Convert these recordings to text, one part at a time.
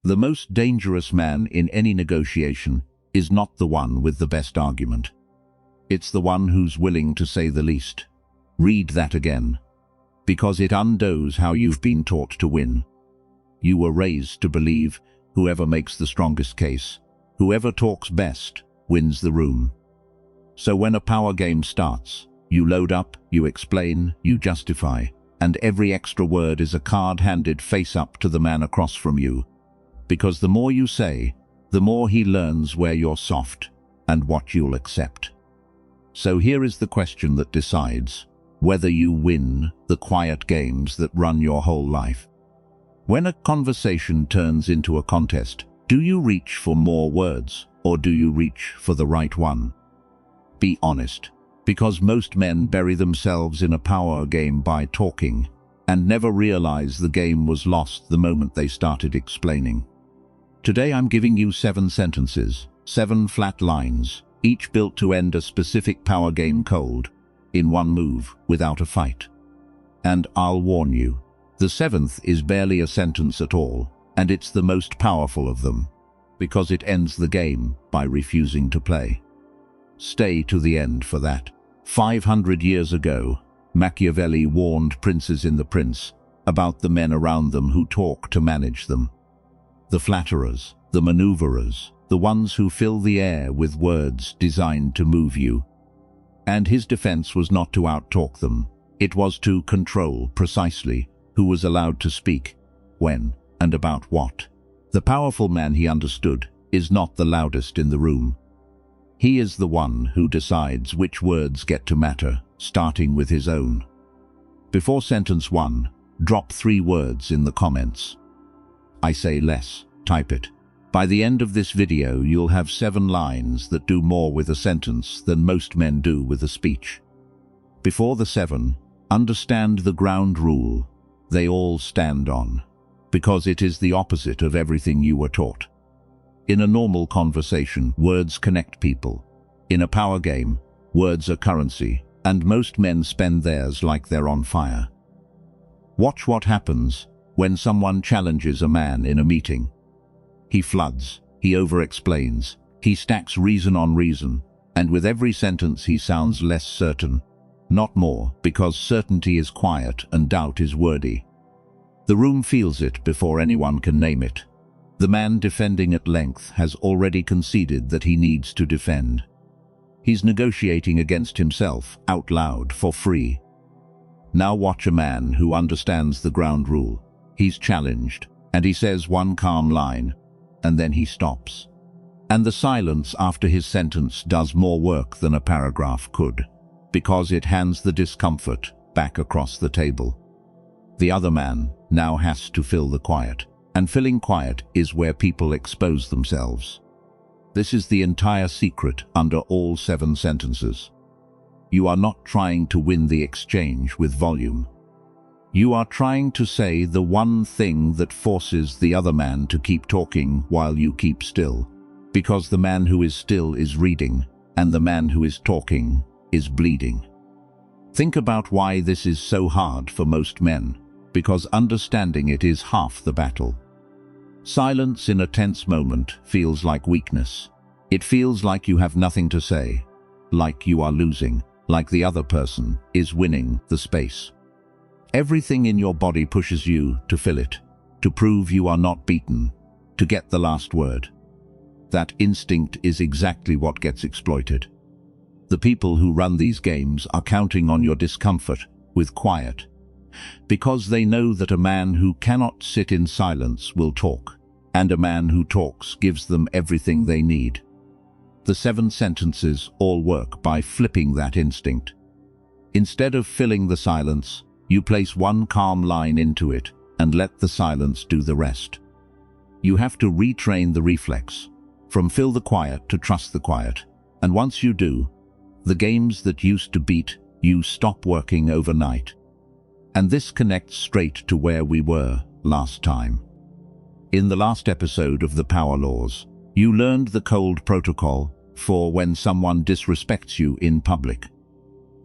The most dangerous man in any negotiation is not the one with the best argument. It's the one who's willing to say the least. Read that again, because it undoes how you've been taught to win. You were raised to believe whoever makes the strongest case, whoever talks best, wins the room. So when a power game starts, you load up, you explain, you justify, and every extra word is a card handed face up to the man across from you. Because the more you say, the more he learns where you're soft and what you'll accept. So here is the question that decides whether you win the quiet games that run your whole life. When a conversation turns into a contest, do you reach for more words or do you reach for the right one? Be honest, because most men bury themselves in a power game by talking and never realize the game was lost the moment they started explaining. Today I'm giving you 7 sentences, 7 flat lines, each built to end a specific power game cold, in one move, without a fight. And I'll warn you, the 7th is barely a sentence at all, and it's the most powerful of them, because it ends the game by refusing to play. Stay to the end for that. 500 years ago, Machiavelli warned princes in The Prince about the men around them who talk to manage them. The flatterers, the maneuverers, the ones who fill the air with words designed to move you. And his defense was not to outtalk them. It was to control precisely who was allowed to speak, when, and about what. The powerful man, he understood, is not the loudest in the room. He is the one who decides which words get to matter, starting with his own. Before sentence 1, drop 3 words in the comments. I say less, type it. By the end of this video, you'll have 7 lines that do more with a sentence than most men do with a speech. Before the 7, understand the ground rule they all stand on, because it is the opposite of everything you were taught. In a normal conversation, words connect people. In a power game, words are currency, and most men spend theirs like they're on fire. Watch what happens when someone challenges a man in a meeting. He floods, he over-explains, he stacks reason on reason, and with every sentence he sounds less certain, not more, because certainty is quiet and doubt is wordy. The room feels it before anyone can name it. The man defending at length has already conceded that he needs to defend. He's negotiating against himself, out loud, for free. Now watch a man who understands the ground rule. He's challenged, and he says one calm line, and then he stops. And the silence after his sentence does more work than a paragraph could, because it hands the discomfort back across the table. The other man now has to fill the quiet, and filling quiet is where people expose themselves. This is the entire secret under all 7 sentences. You are not trying to win the exchange with volume. You are trying to say the one thing that forces the other man to keep talking while you keep still, because the man who is still is reading, and the man who is talking is bleeding. Think about why this is so hard for most men, because understanding it is half the battle. Silence in a tense moment feels like weakness. It feels like you have nothing to say, like you are losing, like the other person is winning the space. Everything in your body pushes you to fill it, to prove you are not beaten, to get the last word. That instinct is exactly what gets exploited. The people who run these games are counting on your discomfort with quiet, because they know that a man who cannot sit in silence will talk, and a man who talks gives them everything they need. The 7 sentences all work by flipping that instinct. Instead of filling the silence, you place one calm line into it and let the silence do the rest. You have to retrain the reflex, from fill the quiet to trust the quiet, and once you do, the games that used to beat you stop working overnight. And this connects straight to where we were last time. In the last episode of the Power Laws, you learned the cold protocol for when someone disrespects you in public.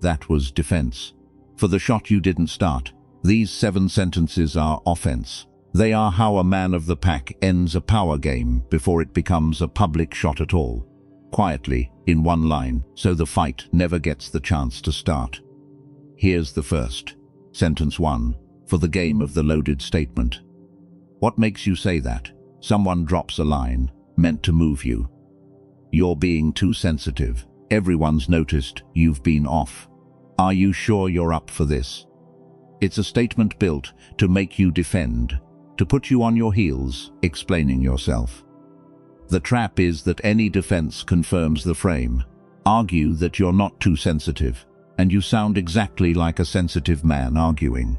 That was defense. For the shot you didn't start, these 7 sentences are offense. They are how a man of the pack ends a power game before it becomes a public shot at all. Quietly, in one line, so the fight never gets the chance to start. Here's the first. Sentence 1, for the game of the loaded statement. What makes you say that? Someone drops a line, meant to move you. You're being too sensitive. Everyone's noticed you've been off. Are you sure you're up for this? It's a statement built to make you defend, to put you on your heels, explaining yourself. The trap is that any defense confirms the frame. Argue that you're not too sensitive, and you sound exactly like a sensitive man arguing.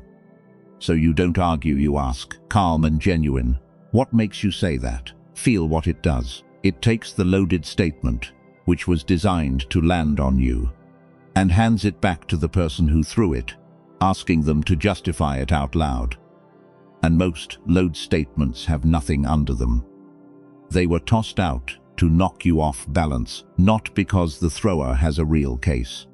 So you don't argue, you ask, calm and genuine. What makes you say that? Feel what it does. It takes the loaded statement, which was designed to land on you, and hands it back to the person who threw it, asking them to justify it out loud. And most load statements have nothing under them. They were tossed out to knock you off balance, not because the thrower has a real case.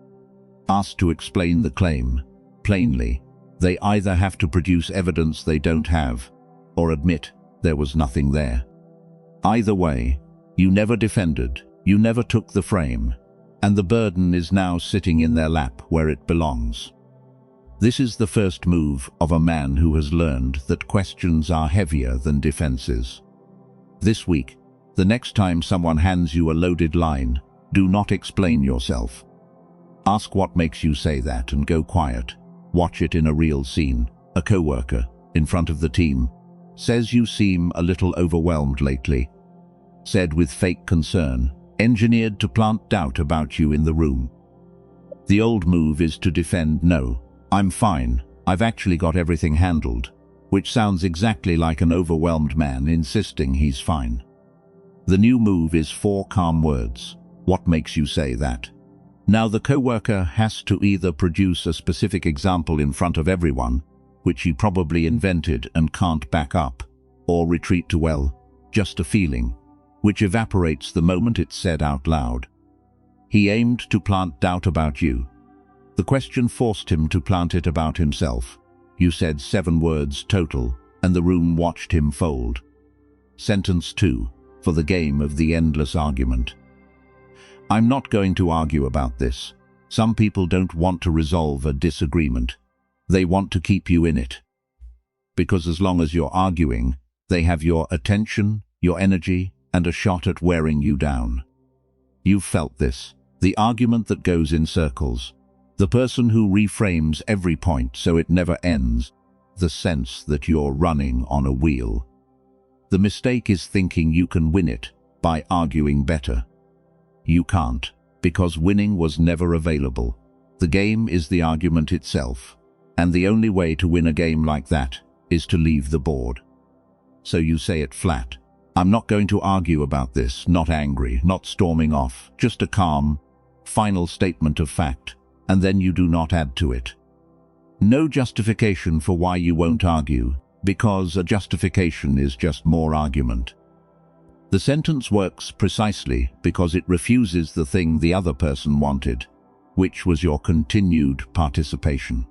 Asked to explain the claim plainly, they either have to produce evidence they don't have, or admit there was nothing there. Either way, you never defended, you never took the frame, and the burden is now sitting in their lap where it belongs. This is the first move of a man who has learned that questions are heavier than defenses. This week, the next time someone hands you a loaded line, do not explain yourself. Ask what makes you say that and go quiet. Watch it in a real scene. A coworker, in front of the team, says you seem a little overwhelmed lately. Said with fake concern, engineered to plant doubt about you in the room. The old move is to defend, no, I'm fine, I've actually got everything handled, which sounds exactly like an overwhelmed man insisting he's fine. The new move is 4 calm words. What makes you say that? Now the coworker has to either produce a specific example in front of everyone, which he probably invented and can't back up, or retreat to, well, just a feeling, which evaporates the moment it's said out loud. He aimed to plant doubt about you. The question forced him to plant it about himself. You said 7 words total, and the room watched him fold. Sentence 2, for the game of the endless argument. I'm not going to argue about this. Some people don't want to resolve a disagreement. They want to keep you in it. Because as long as you're arguing, they have your attention, your energy, and a shot at wearing you down. You've felt this. The argument that goes in circles. The person who reframes every point so it never ends. The sense that you're running on a wheel. The mistake is thinking you can win it by arguing better. You can't, because winning was never available. The game is the argument itself, and the only way to win a game like that is to leave the board. So you say it flat. I'm not going to argue about this, not angry, not storming off, just a calm, final statement of fact, and then you do not add to it. No justification for why you won't argue, because a justification is just more argument. The sentence works precisely because it refuses the thing the other person wanted, which was your continued participation.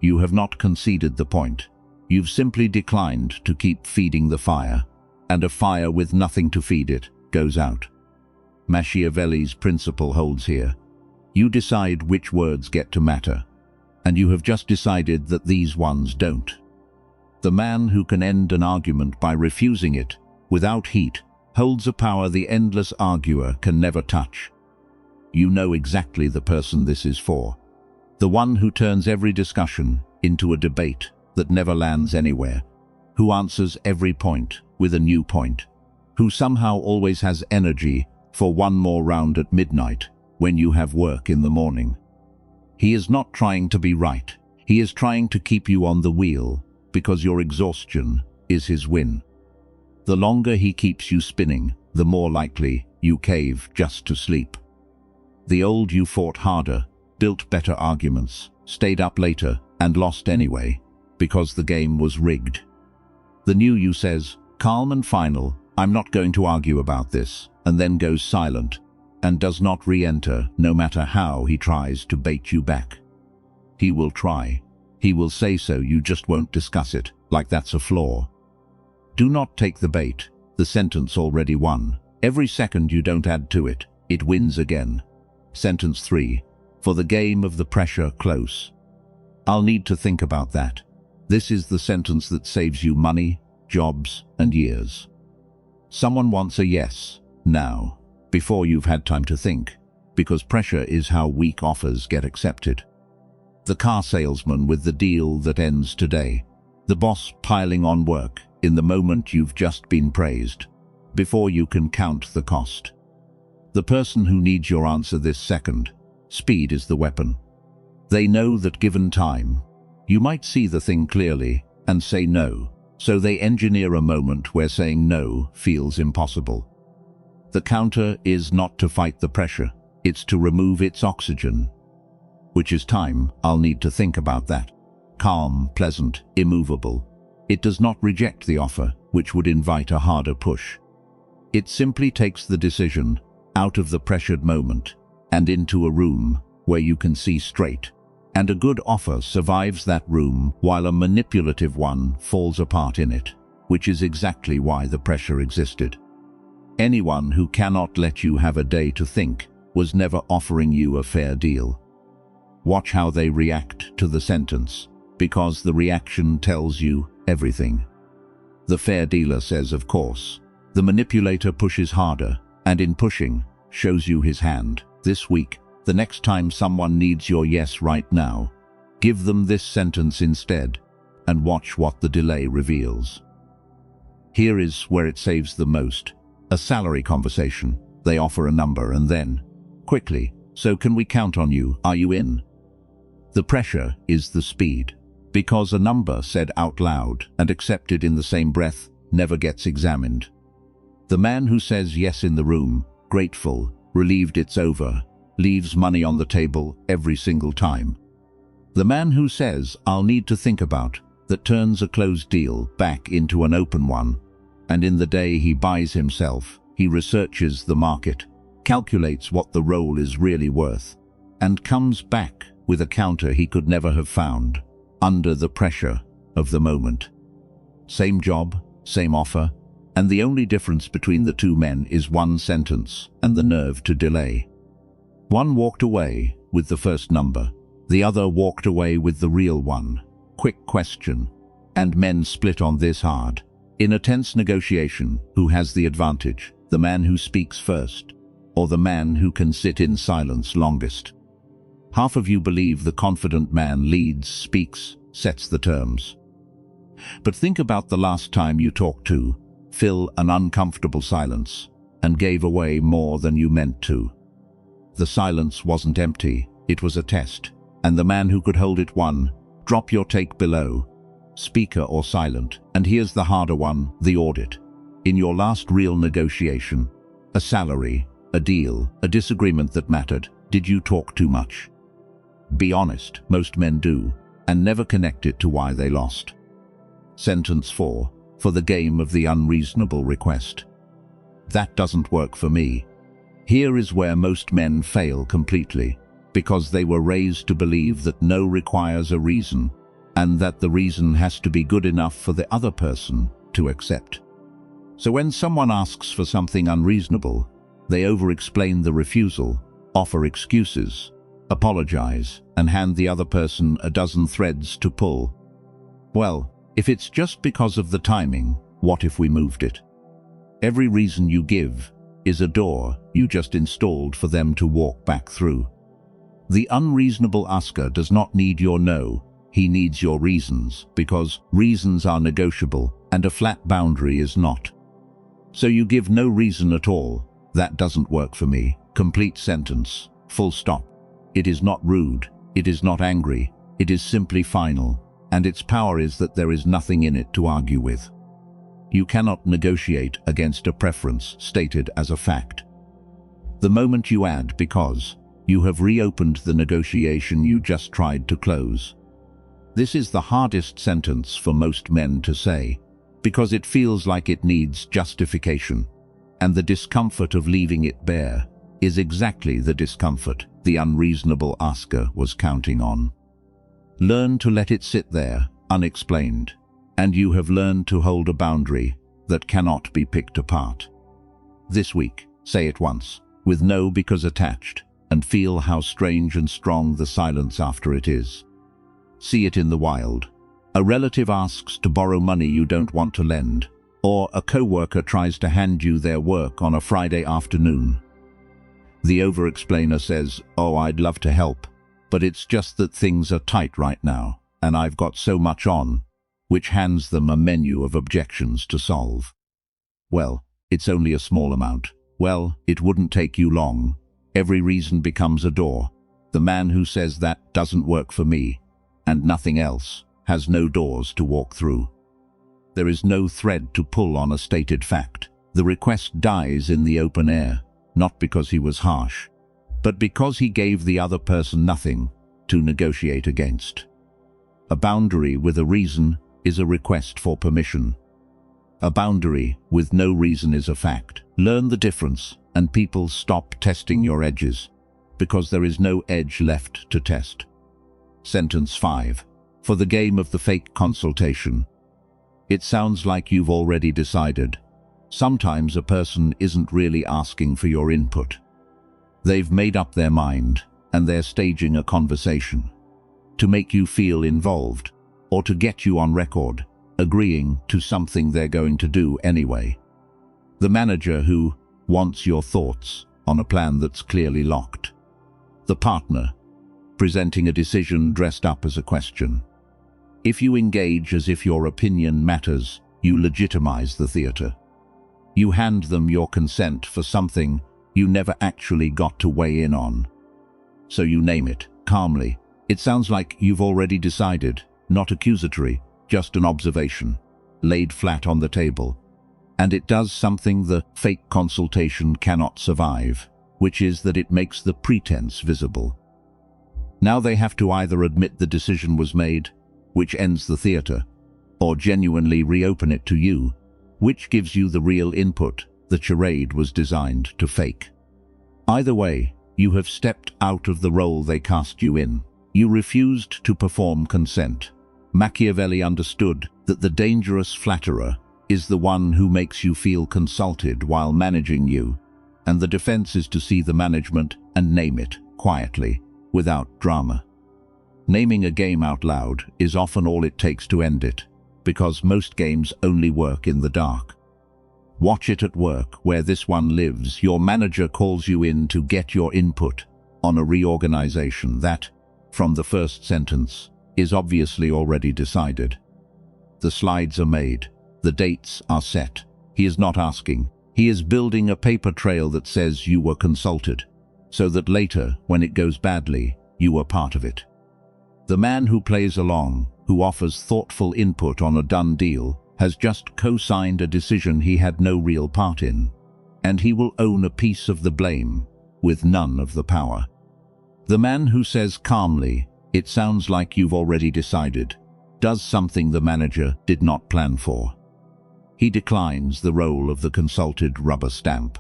You have not conceded the point. You've simply declined to keep feeding the fire, and a fire with nothing to feed it goes out. Machiavelli's principle holds here. You decide which words get to matter, and you have just decided that these ones don't. The man who can end an argument by refusing it, without heat, holds a power the endless arguer can never touch. You know exactly the person this is for. The one who turns every discussion into a debate that never lands anywhere, who answers every point with a new point, who somehow always has energy for one more round at midnight when you have work in the morning. He is not trying to be right. He is trying to keep you on the wheel because your exhaustion is his win. The longer he keeps you spinning, the more likely you cave just to sleep. The old you fought harder, built better arguments, stayed up later, and lost anyway, because the game was rigged. The new you says, calm and final, I'm not going to argue about this, and then goes silent, and does not re-enter no matter how he tries to bait you back. He will try. He will say so, you just won't discuss it, like that's a flaw. Do not take the bait. The sentence already won. Every second you don't add to it, it wins again. Sentence 3. For the game of the pressure close. I'll need to think about that. This is the sentence that saves you money, jobs, and years. Someone wants a yes, now, before you've had time to think, because pressure is how weak offers get accepted. The car salesman with the deal that ends today. The boss piling on work in the moment you've just been praised, before you can count the cost. The person who needs your answer this second. Speed is the weapon. They know that given time, you might see the thing clearly and say no, so they engineer a moment where saying no feels impossible. The counter is not to fight the pressure, it's to remove its oxygen, which is time. I'll need to think about that. Calm, pleasant, immovable. It does not reject the offer, which would invite a harder push. It simply takes the decision out of the pressured moment and into a room where you can see straight. And a good offer survives that room while a manipulative one falls apart in it, which is exactly why the pressure existed. Anyone who cannot let you have a day to think was never offering you a fair deal. Watch how they react to the sentence, because the reaction tells you everything. The fair dealer says, of course. The manipulator pushes harder, and in pushing, shows you his hand. This week, the next time someone needs your yes right now, give them this sentence instead, and watch what the delay reveals. Here is where it saves the most. A salary conversation. They offer a number and then, quickly, so can we count on you? Are you in? The pressure is the speed, because a number said out loud and accepted in the same breath never gets examined. The man who says yes in the room, grateful, relieved it's over, leaves money on the table every single time. The man who says, I'll need to think about, that turns a closed deal back into an open one, and in the day he buys himself, he researches the market, calculates what the role is really worth, and comes back with a counter he could never have found, under the pressure of the moment. Same job, same offer, and the only difference between the two men is one sentence and the nerve to delay. One walked away with the first number, the other walked away with the real one. Quick question, and men split on this hard. In a tense negotiation, who has the advantage? The man who speaks first, or the man who can sit in silence longest? Half of you believe the confident man leads, speaks, sets the terms. But think about the last time you talked to, fill an uncomfortable silence, and gave away more than you meant to. The silence wasn't empty, it was a test, and the man who could hold it won. Drop your take below, speaker or silent, and here's the harder one, the audit. In your last real negotiation, a salary, a deal, a disagreement that mattered, did you talk too much? Be honest, most men do, and never connect it to why they lost. Sentence 4, for the game of the unreasonable request. That doesn't work for me. Here is where most men fail completely, because they were raised to believe that no requires a reason, and that the reason has to be good enough for the other person to accept. So when someone asks for something unreasonable, they over-explain the refusal, offer excuses, apologize, and hand the other person a dozen threads to pull. Well, if it's just because of the timing, what if we moved it? Every reason you give is a door you just installed for them to walk back through. The unreasonable asker does not need your no, he needs your reasons, because reasons are negotiable and a flat boundary is not. So you give no reason at all. That doesn't work for me. Complete sentence. Full stop. It is not rude. It is not angry. It is simply final. And its power is that there is nothing in it to argue with. You cannot negotiate against a preference stated as a fact. The moment you add because, you have reopened the negotiation you just tried to close. This is the hardest sentence for most men to say, because it feels like it needs justification, and the discomfort of leaving it bare is exactly the discomfort the unreasonable asker was counting on. Learn to let it sit there, unexplained, and you have learned to hold a boundary that cannot be picked apart. This week, say it once, with no because attached, and feel how strange and strong the silence after it is. See it in the wild. A relative asks to borrow money you don't want to lend, or a co-worker tries to hand you their work on a Friday afternoon. The over-explainer says, "Oh, I'd love to help, but it's just that things are tight right now, and I've got so much on," which hands them a menu of objections to solve. Well, it's only a small amount. Well, it wouldn't take you long. Every reason becomes a door. The man who says that doesn't work for me, and nothing else, has no doors to walk through. There is no thread to pull on a stated fact. The request dies in the open air, not because he was harsh, but because he gave the other person nothing to negotiate against. A boundary with a reason is a request for permission. A boundary with no reason is a fact. Learn the difference, and people stop testing your edges, because there is no edge left to test. Sentence 5. For the game of the fake consultation. It sounds like you've already decided. Sometimes a person isn't really asking for your input. They've made up their mind, and they're staging a conversation to make you feel involved, or to get you on record, agreeing to something they're going to do anyway. The manager who wants your thoughts on a plan that's clearly locked. The partner, presenting a decision dressed up as a question. If you engage as if your opinion matters, you legitimize the theater. You hand them your consent for something you never actually got to weigh in on. So you name it, calmly. It sounds like you've already decided, not accusatory, just an observation, laid flat on the table. And it does something the fake consultation cannot survive, which is that it makes the pretense visible. Now they have to either admit the decision was made, which ends the theater, or genuinely reopen it to you, which gives you the real input the charade was designed to fake. Either way, you have stepped out of the role they cast you in. You refused to perform consent. Machiavelli understood that the dangerous flatterer is the one who makes you feel consulted while managing you, and the defense is to see the management and name it quietly, without drama. Naming a game out loud is often all it takes to end it, because most games only work in the dark. Watch it at work, where this one lives. Your manager calls you in to get your input on a reorganization that, from the first sentence, is obviously already decided. The slides are made. The dates are set. He is not asking. He is building a paper trail that says you were consulted, so that later, when it goes badly, you were part of it. The man who plays along, who offers thoughtful input on a done deal, has just co-signed a decision he had no real part in, and he will own a piece of the blame, with none of the power. The man who says calmly, "It sounds like you've already decided," does something the manager did not plan for. He declines the role of the consulted rubber stamp.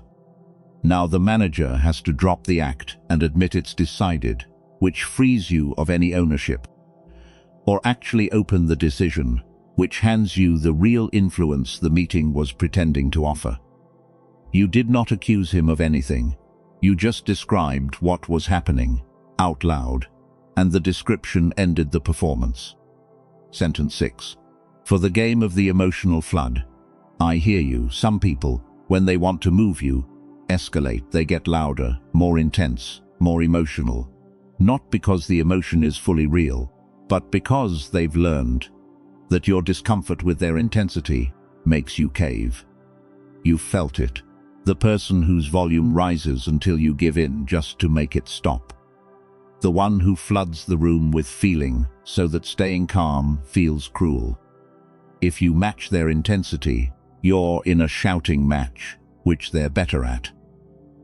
Now the manager has to drop the act and admit it's decided, which frees you of any ownership, or actually open the decision, which hands you the real influence the meeting was pretending to offer. You did not accuse him of anything. You just described what was happening, out loud, and the description ended the performance. Sentence 6. For the game of the emotional flood. I hear you. Some people, when they want to move you, escalate. They get louder, more intense, more emotional. Not because the emotion is fully real, but because they've learned that your discomfort with their intensity makes you cave. You felt it. The person whose volume rises until you give in just to make it stop. The one who floods the room with feeling so that staying calm feels cruel. If you match their intensity, you're in a shouting match, which they're better at.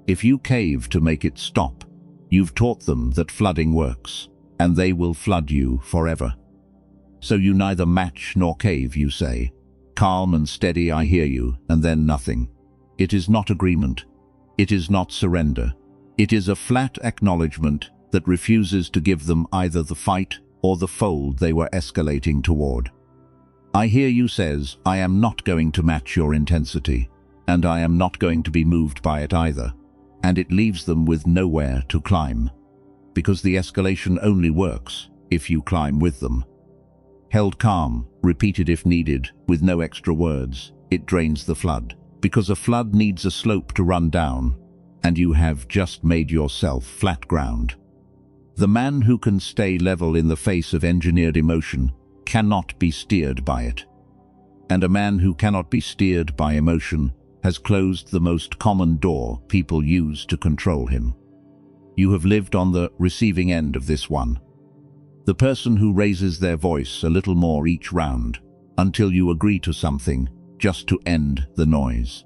If you cave to make it stop, you've taught them that flooding works, and they will flood you forever. So you neither match nor cave, you say. Calm and steady, I hear you, and then nothing. It is not agreement. It is not surrender. It is a flat acknowledgement that refuses to give them either the fight or the fold they were escalating toward. "I hear you" says, "I am not going to match your intensity, and I am not going to be moved by it either." And it leaves them with nowhere to climb, because the escalation only works if you climb with them. Held calm, repeated if needed, with no extra words, it drains the flood, because a flood needs a slope to run down, and you have just made yourself flat ground. The man who can stay level in the face of engineered emotion cannot be steered by it. And a man who cannot be steered by emotion has closed the most common door people use to control him. You have lived on the receiving end of this one. The person who raises their voice a little more each round, until you agree to something, just to end the noise.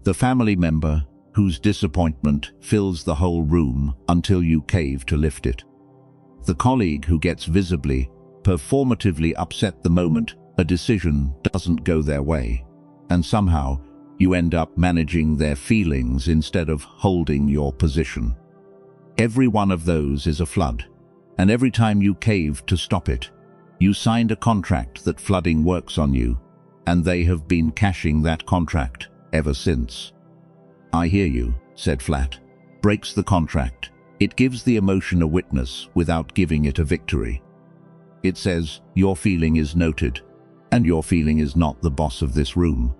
The family member whose disappointment fills the whole room until you cave to lift it. The colleague who gets visibly, performatively upset the moment a decision doesn't go their way, and somehow you end up managing their feelings instead of holding your position. Every one of those is a flood, and every time you cave to stop it, you signed a contract that flooding works on you, and they have been cashing that contract ever since. "I hear you," said Flat, breaks the contract. It gives the emotion a witness without giving it a victory. It says, "Your feeling is noted, and your feeling is not the boss of this room."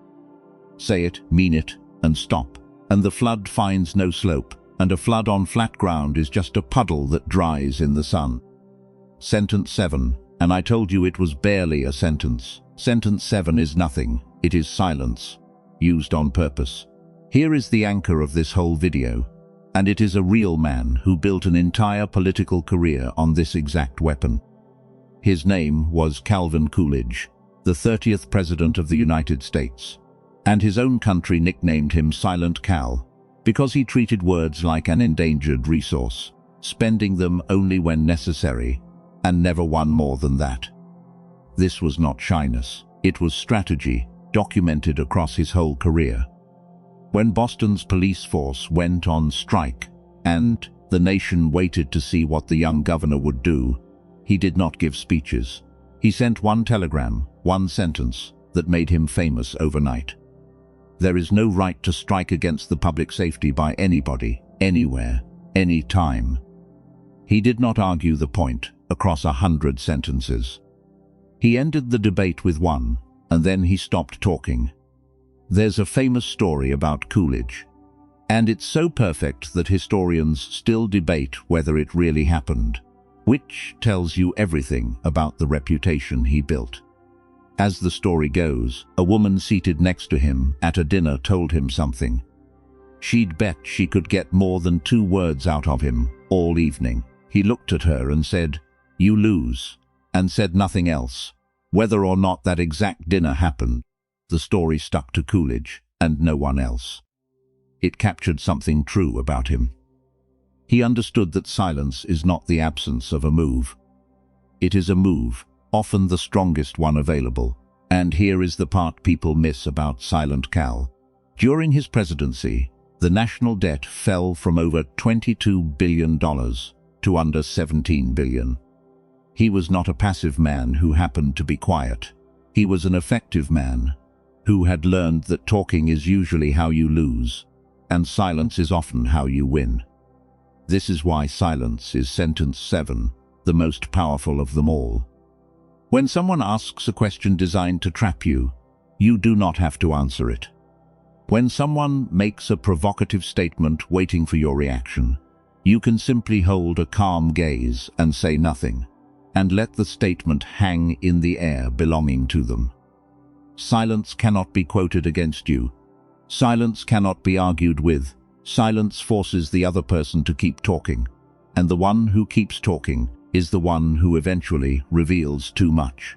Say it, mean it, and stop, and the flood finds no slope, and a flood on flat ground is just a puddle that dries in the sun. Sentence 7, and I told you it was barely a sentence. Sentence 7 is nothing, it is silence, used on purpose. Here is the anchor of this whole video, and it is a real man who built an entire political career on this exact weapon. His name was Calvin Coolidge, the 30th President of the United States, and his own country nicknamed him Silent Cal, because he treated words like an endangered resource, spending them only when necessary, and never one more than that. This was not shyness, it was strategy, documented across his whole career. When Boston's police force went on strike, and the nation waited to see what the young governor would do, he did not give speeches. He sent one telegram, one sentence, that made him famous overnight. There is no right to strike against the public safety by anybody, anywhere, any time. He did not argue the point across 100 sentences. He ended the debate with one, and then he stopped talking. There's a famous story about Coolidge, and it's so perfect that historians still debate whether it really happened, which tells you everything about the reputation he built. As the story goes, a woman seated next to him at a dinner told him something. She'd bet she could get more than 2 words out of him all evening. He looked at her and said, "You lose," and said nothing else. Whether or not that exact dinner happened, the story stuck to Coolidge and no one else. It captured something true about him. He understood that silence is not the absence of a move. It is a move, often the strongest one available. And here is the part people miss about Silent Cal. During his presidency, the national debt fell from over $22 billion to under $17 billion. He was not a passive man who happened to be quiet. He was an effective man who had learned that talking is usually how you lose, and silence is often how you win. This is why silence is sentence 7, the most powerful of them all. When someone asks a question designed to trap you, you do not have to answer it. When someone makes a provocative statement waiting for your reaction, you can simply hold a calm gaze and say nothing, and let the statement hang in the air belonging to them. Silence cannot be quoted against you. Silence cannot be argued with. Silence forces the other person to keep talking, and the one who keeps talking is the one who eventually reveals too much.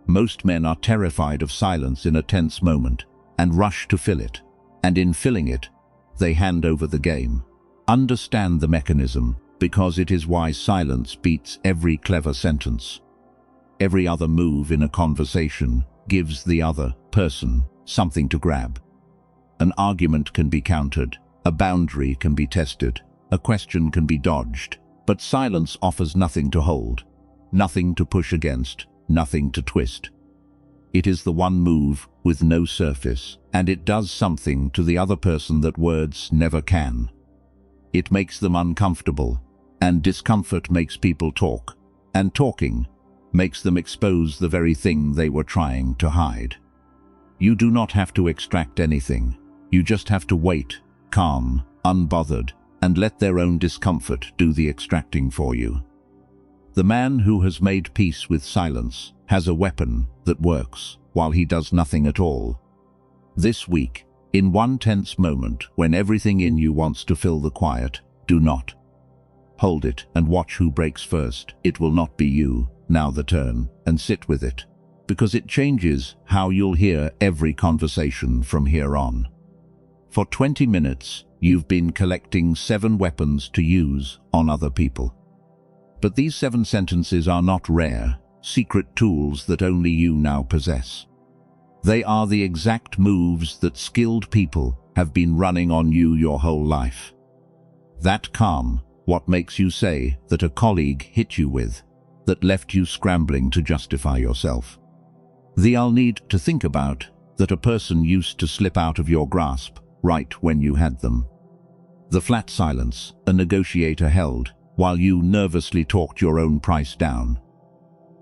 Most men are terrified of silence in a tense moment and rush to fill it, and in filling it, they hand over the game. Understand the mechanism, because it is why silence beats every clever sentence. Every other move in a conversation gives the other person something to grab. An argument can be countered, a boundary can be tested, a question can be dodged, but silence offers nothing to hold, nothing to push against, nothing to twist. It is the one move with no surface, and it does something to the other person that words never can. It makes them uncomfortable, and discomfort makes people talk, and talking makes them expose the very thing they were trying to hide. You do not have to extract anything. You just have to wait, calm, unbothered, and let their own discomfort do the extracting for you. The man who has made peace with silence has a weapon that works while he does nothing at all. This week, in one tense moment when everything in you wants to fill the quiet, do not. Hold it and watch who breaks first. It will not be you. Now the turn, and sit with it, because it changes how you'll hear every conversation from here on. For 20 minutes, you've been collecting 7 weapons to use on other people. But these 7 sentences are not rare, secret tools that only you now possess. They are the exact moves that skilled people have been running on you your whole life. That calm, what makes you say that a colleague hit you with, that left you scrambling to justify yourself. The I'll need to think about that a person used to slip out of your grasp right when you had them. The flat silence a negotiator held while you nervously talked your own price down.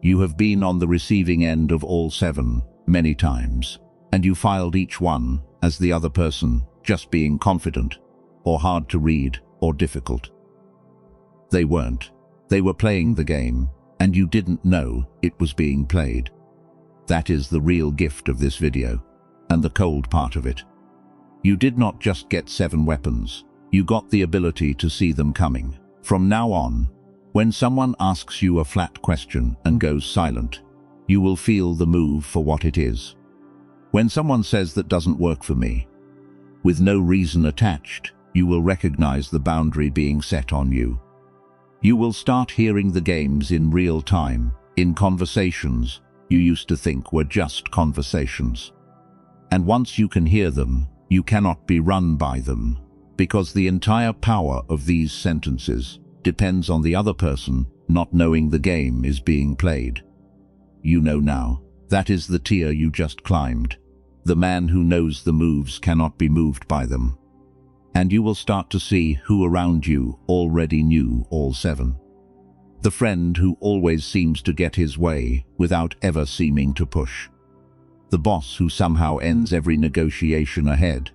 You have been on the receiving end of all 7 many times, and you filed each one as the other person just being confident, or hard to read, or difficult. They weren't. They were playing the game, and you didn't know it was being played. That is the real gift of this video, and the cold part of it. You did not just get 7 weapons, you got the ability to see them coming. From now on, when someone asks you a flat question and goes silent, you will feel the move for what it is. When someone says that doesn't work for me, with no reason attached, you will recognize the boundary being set on you. You will start hearing the games in real time, in conversations you used to think were just conversations. And once you can hear them, you cannot be run by them, because the entire power of these sentences depends on the other person not knowing the game is being played. You know now. That is the tier you just climbed. The man who knows the moves cannot be moved by them. And you will start to see who around you already knew all 7. The friend who always seems to get his way without ever seeming to push. The boss who somehow ends every negotiation ahead.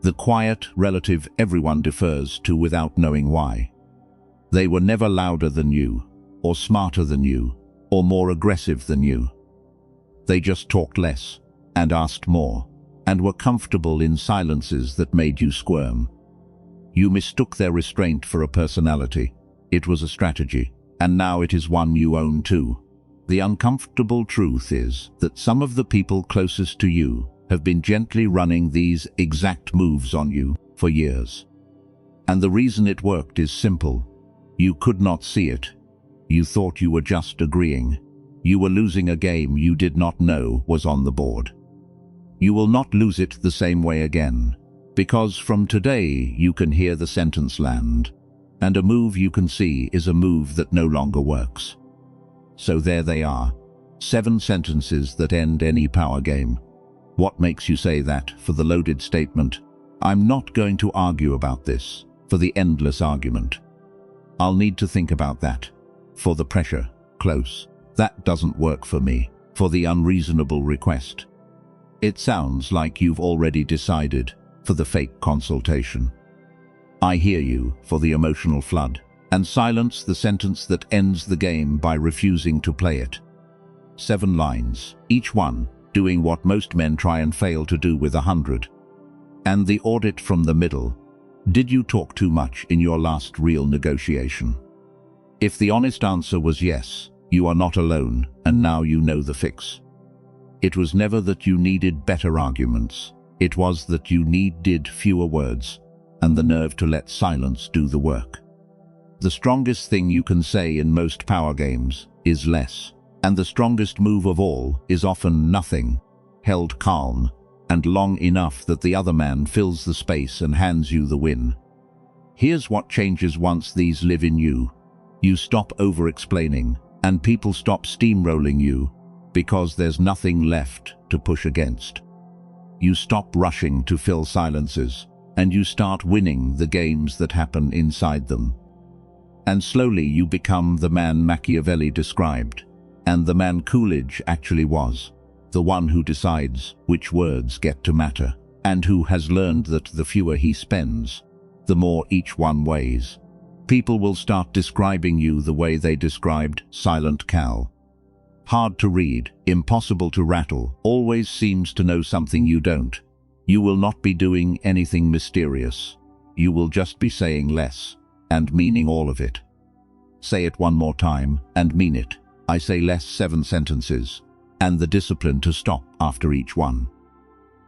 The quiet relative everyone defers to without knowing why. They were never louder than you, or smarter than you, or more aggressive than you. They just talked less, and asked more, and were comfortable in silences that made you squirm. You mistook their restraint for a personality. It was a strategy, and now it is one you own too. The uncomfortable truth is that some of the people closest to you have been gently running these exact moves on you for years. And the reason it worked is simple. You could not see it. You thought you were just agreeing. You were losing a game you did not know was on the board. You will not lose it the same way again, because from today you can hear the sentence land, and a move you can see is a move that no longer works. So there they are, 7 sentences that end any power game. What makes you say that for the loaded statement, "I'm not going to argue about this," for the endless argument? I'll need to think about that. For the pressure, close. That doesn't work for me. For the unreasonable request. It sounds like you've already decided. For the fake consultation. I hear you. For the emotional flood. And silence, the sentence that ends the game by refusing to play it. 7 lines, each one doing what most men try and fail to do with 100. And the audit from the middle. Did you talk too much in your last real negotiation? If the honest answer was yes, you are not alone, and now you know the fix. It was never that you needed better arguments. It was that you needed fewer words, and the nerve to let silence do the work. The strongest thing you can say in most power games is less, and the strongest move of all is often nothing, held calm, and long enough that the other man fills the space and hands you the win. Here's what changes once these live in you. You stop over-explaining, and people stop steamrolling you. because there's nothing left to push against. You stop rushing to fill silences, and you start winning the games that happen inside them. And slowly you become the man Machiavelli described, and the man Coolidge actually was, the one who decides which words get to matter, and who has learned that the fewer he spends, the more each one weighs. People will start describing you the way they described Silent Cal. Hard to read, impossible to rattle, always seems to know something you don't. You will not be doing anything mysterious. You will just be saying less, and meaning all of it. Say it one more time, and mean it. I say less 7 sentences, and the discipline to stop after each one.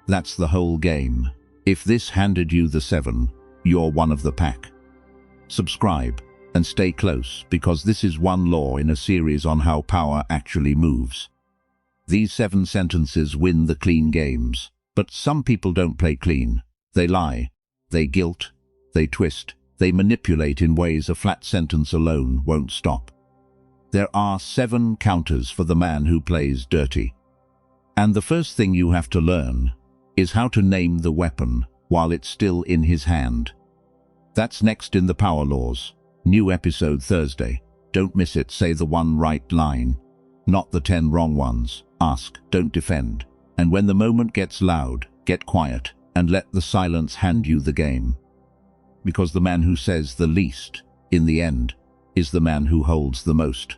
That's the whole game. If this handed you the 7, you're one of the pack. Subscribe and stay close, because this is one law in a series on how power actually moves. These 7 sentences win the clean games, but some people don't play clean. They lie, they guilt, they twist, they manipulate in ways a flat sentence alone won't stop. There are 7 counters for the man who plays dirty. And the first thing you have to learn is how to name the weapon while it's still in his hand. That's next in the Power Laws. New episode Thursday. Don't miss it. Say the one right line, not the 10 wrong ones. Ask, don't defend. And when the moment gets loud, get quiet and let the silence hand you the game. Because the man who says the least, in the end, is the man who holds the most.